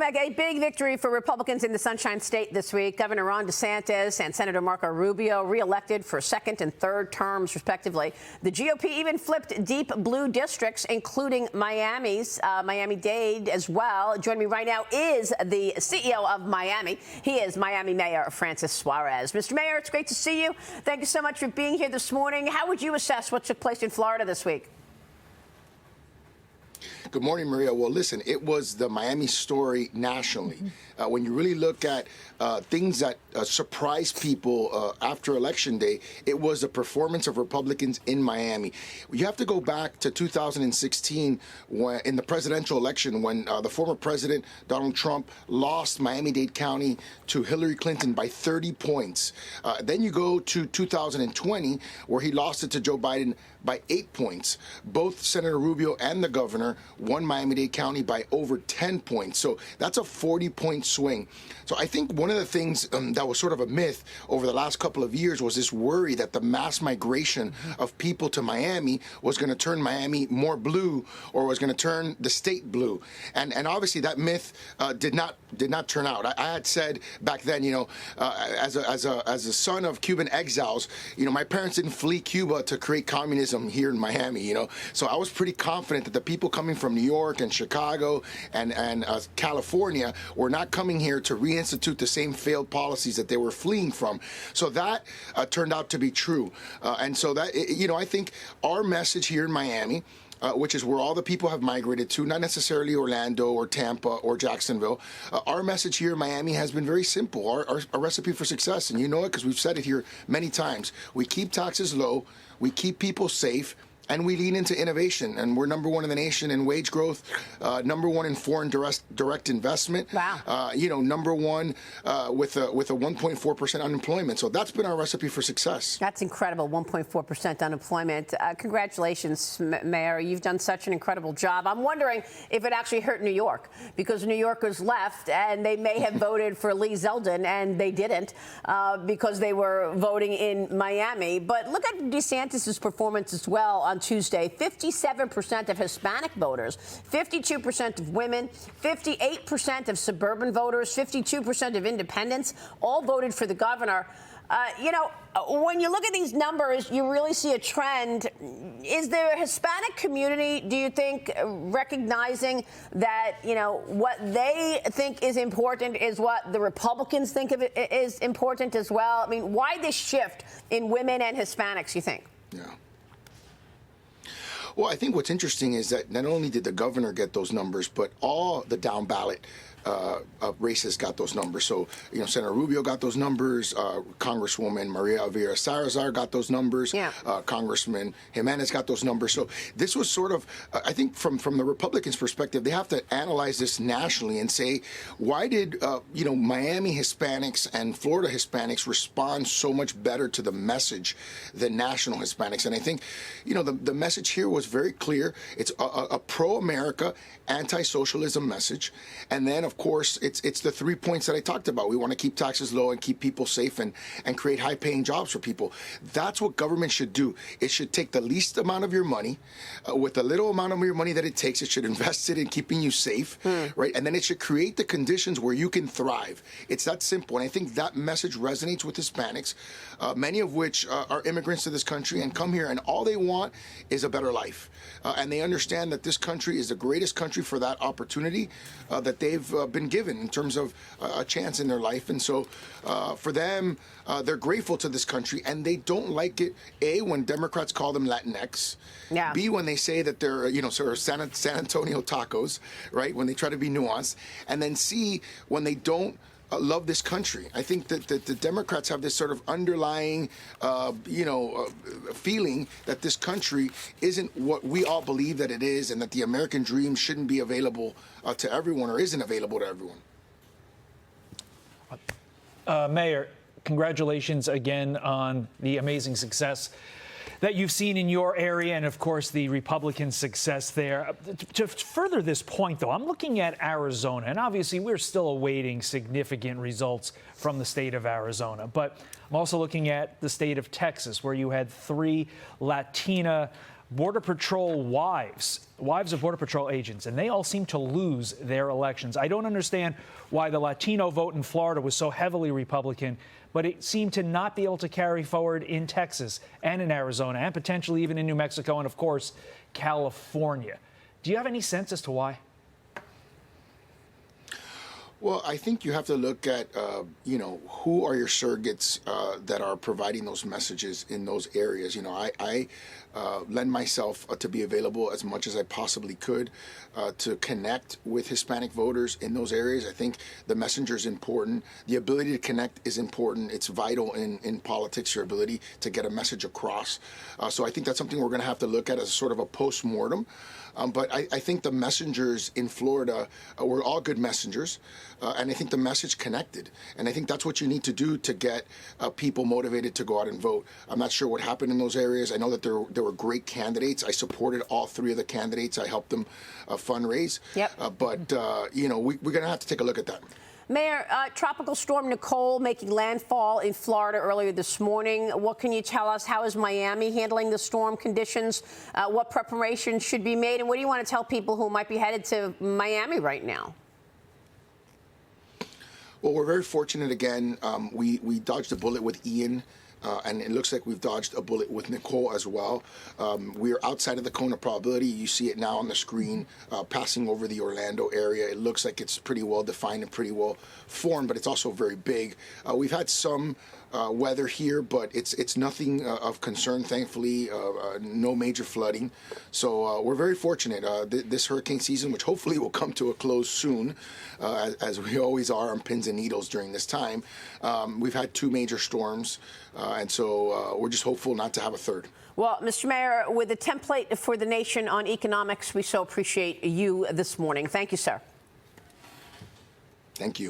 Welcome back. A big victory for Republicans in the Sunshine State this week. Governor Ron DeSantis and Senator Marco Rubio reelected for second and third terms, respectively. The GOP even flipped deep blue districts, including Miami-Dade as well. Joining me right now is the CEO of Miami. He is Miami Mayor Francis Suarez. Mr. Mayor, it's great to see you. Thank you so much for being here this morning. How would you assess what took place in Florida this week? Good morning, Maria. Well, listen, it was the Miami story nationally. When you really look at things that surprised people after Election Day, it was the performance of Republicans in Miami. You have to go back to 2016 when, in the presidential election, when the former president, Donald Trump, lost Miami-Dade County to Hillary Clinton by 30 points. Then you go to 2020, where he lost it to Joe Biden by 8 points. Both Senator Rubio and the governor won Miami-Dade County by over 10 points. So that's a 40-point swing. So I think one of the things that was sort of a myth over the last couple of years was this worry that the mass migration of people to Miami was going to turn Miami more blue, or was going to turn the state blue. And obviously that myth did not turn out. I had said back then, you know, as a son of Cuban exiles, you know, my parents didn't flee Cuba to create communism here in Miami, you know. So I was pretty confident that the people coming from New York and Chicago and California were not coming here to reinstitute the same failed policies that they were fleeing from. So that turned out to be true. And so that, you know, I think our message here in Miami, which is where all the people have migrated to, not necessarily Orlando or Tampa or Jacksonville. Our message here in Miami has been very simple, our recipe for success. And you know it because we've said it here many times. We keep taxes low, we keep people safe, and we lean into innovation. And we're #1 in the nation in wage growth, #1 in foreign direct investment. Wow. You know, #1 with a 1.4% unemployment. So that's been our recipe for success. That's incredible, 1.4% unemployment. Congratulations, Mayor. You've done such an incredible job. I'm wondering if it actually hurt New York, because New Yorkers left and they may have voted for Lee Zeldin, and they didn't because they were voting in Miami. But look at DeSantis' performance as well on Tuesday. 57% of Hispanic voters, 52% of women, 58% of suburban voters, 52% of independents all voted for the governor. You know, when you look at these numbers, you really see a trend. Is the Hispanic community, do you think, recognizing that, you know, what they think is important is what the Republicans think of it is important as well? I mean, why this shift in women and Hispanics, you think? Yeah. Well, I think what's interesting is that not only did the governor get those numbers, but all the down ballot races got those numbers. So, you know, Senator Rubio got those numbers, Congresswoman Maria Elvira Salazar got those numbers, yeah. Congressman Jimenez got those numbers. So this was sort of, I think from the Republicans' perspective, they have to analyze this nationally and say, why did, you know, Miami Hispanics and Florida Hispanics respond so much better to the message than national Hispanics? And I think, you know, the message here was very clear. It's a pro-America, anti-socialism message. And then, of course, it's the 3 points that I talked about. We want to keep taxes low and keep people safe and create high-paying jobs for people. That's what government should do. It should take the least amount of your money, with the little amount of your money that it takes, it should invest it in keeping you safe, right? And then it should create the conditions where you can thrive. It's that simple. And I think that message resonates with Hispanics, many of which are immigrants to this country and come here, and all they want is a better life. And they understand that this country is the greatest country for that opportunity that they've been given in terms of a chance in their life. And so for them, they're grateful to this country, and they don't like it, A, when Democrats call them Latinx, yeah. B, when they say that they're, you know, sort of San Antonio tacos, right, when they try to be nuanced, and then C, when they don't love this country. I think that the Democrats have this sort of underlying, feeling that this country isn't what we all believe that it is, and that the American dream shouldn't be available to everyone, or isn't available to everyone. Mayor, congratulations again on the amazing success that you've seen in your area, and of course the Republican success there. To further this point, though, I'm looking at Arizona, and obviously we're still awaiting significant results from the state of Arizona, but I'm also looking at the state of Texas, where you had 3 Latina Border Patrol wives of Border Patrol agents, and they all seem to lose their elections. I don't understand why the Latino vote in Florida was so heavily Republican, but it seemed to not be able to carry forward in Texas and in Arizona and potentially even in New Mexico and, of course, California. Do you have any sense as to why? Well, I think you have to look at, who are your surrogates that are providing those messages in those areas. I lend myself to be available as much as I possibly could to connect with Hispanic voters in those areas. I think the messenger is important. The ability to connect is important. It's vital in politics, your ability to get a message across. So I think that's something we're going to have to look at as sort of a post-mortem. But I think the messengers in Florida were all good messengers, and I think the message connected. And I think that's what you need to do to get people motivated to go out and vote. I'm not sure what happened in those areas. I know that there were great candidates. I supported all three of the candidates. I helped them fundraise. Yep. But we're going to have to take a look at that. Mayor, Tropical Storm Nicole making landfall in Florida earlier this morning. What can you tell us? How is Miami handling the storm conditions? What preparations should be made? And what do you want to tell people who might be headed to Miami right now? Well, we're very fortunate again. We dodged a bullet with Ian. And it looks like we've dodged a bullet with Nicole as well. We are outside of the cone of probability. You see it now on the screen, passing over the Orlando area. It looks like it's pretty well defined and pretty well formed, but it's also very big. We've had some weather here, but it's nothing of concern, thankfully. No major flooding. So we're very fortunate. This hurricane season, which hopefully will come to a close soon, as we always are on pins and needles during this time. We've had two major storms. And so we're just hopeful not to have a third. Well, Mr. Mayor, with a template for the nation on economics, we so appreciate you this morning. Thank you, sir. Thank you.